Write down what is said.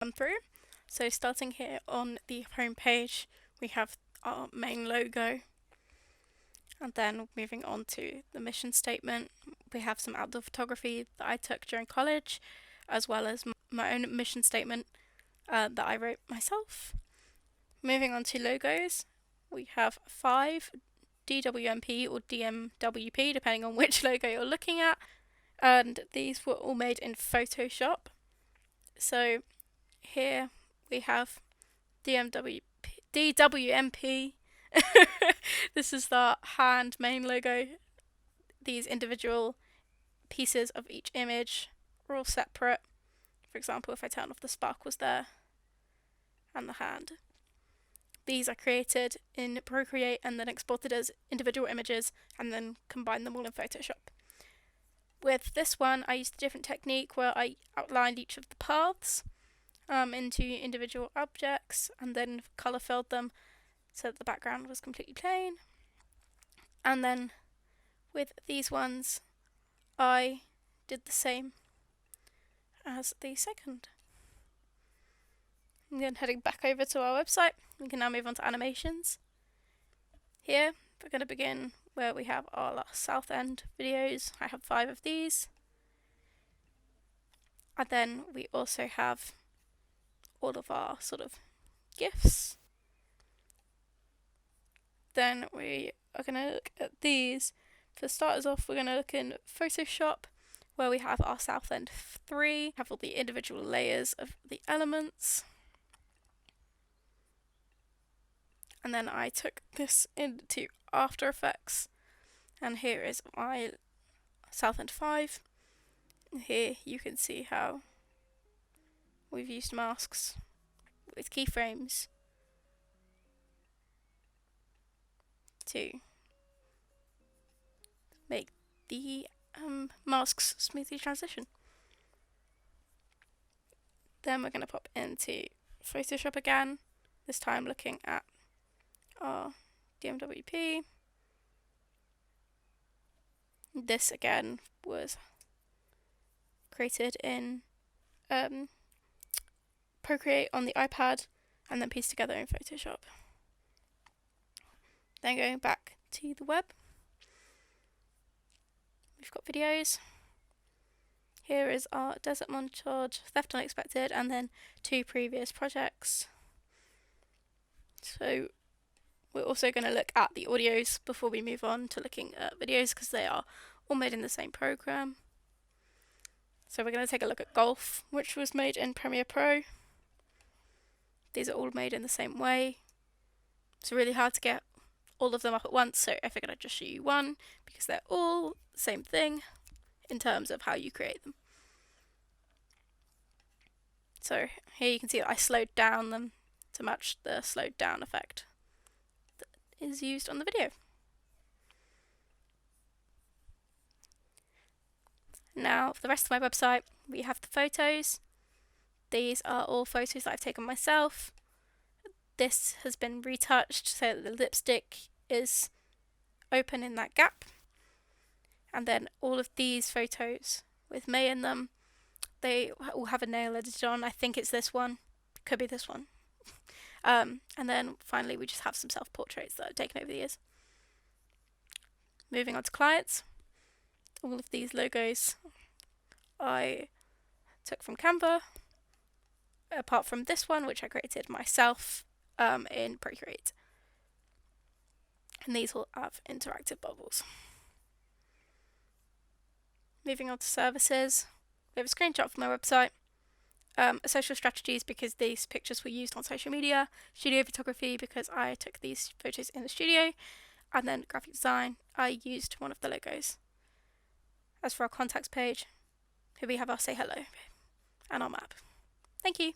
run through. So starting here on the home page, we have our main logo, and then moving on to the mission statement, we have some outdoor photography that I took during college, as well as my own mission statement that I wrote myself. Moving on to logos, we have 5 DWMP or DMWP, depending on which logo you're looking at, and these were all made in Photoshop. So here we have DWMP. This is the hand main logo. These individual pieces of each image are all separate. For example, if I turn off the sparkles there and the hand. These are created in Procreate and then exported as individual images and then combine them all in Photoshop. With this one, I used a different technique where I outlined each of the paths into individual objects and then colour filled them so that the background was completely plain. And then with these ones, I did the same as the second. And then heading back over to our website, we can now move on to animations. Here, we're going to begin where we have our South End videos. I have 5 of these. And then we also have all of our sort of GIFs. Then we are going to look at these. For starters off, we're going to look in Photoshop, where we have our South End 3, have all the individual layers of the elements. And then I took this into After Effects, and here is my South End 5. Here you can see how we've used masks with keyframes to make the masks smoothly transition. Then we're going to pop into Photoshop again, this time looking at our DMWP. This again was created in Procreate on the iPad and then pieced together in Photoshop. Then going back to the web, we've got videos. Here is our Desert Montage, Theft Unexpected, and then 2 previous projects. So we're also going to look at the audios before we move on to looking at videos, because they are all made in the same program. So we're going to take a look at Golf, which was made in Premiere Pro. These are all made in the same way. It's really hard to get all of them up at once, so I figured I'd just show you one, because they're all the same thing in terms of how you create them. So here you can see that I slowed down them to match the slowed down effect that is used on the video. Now for the rest of my website, we have the photos. These are all photos that I've taken myself. This has been retouched so that the lipstick is open in that gap. And then all of these photos with May in them, they all have a nail edited on. I think it's this one. Could be this one. And then finally we just have some self-portraits that I've taken over the years. Moving on to clients. All of these logos I took from Canva, apart from this one, which I created myself in Procreate. And these will have interactive bubbles. Moving on to services, we have a screenshot from my website, social strategies because these pictures were used on social media, studio photography because I took these photos in the studio, and then graphic design, I used one of the logos. As for our contacts page, here we have our say hello and our map. Thank you.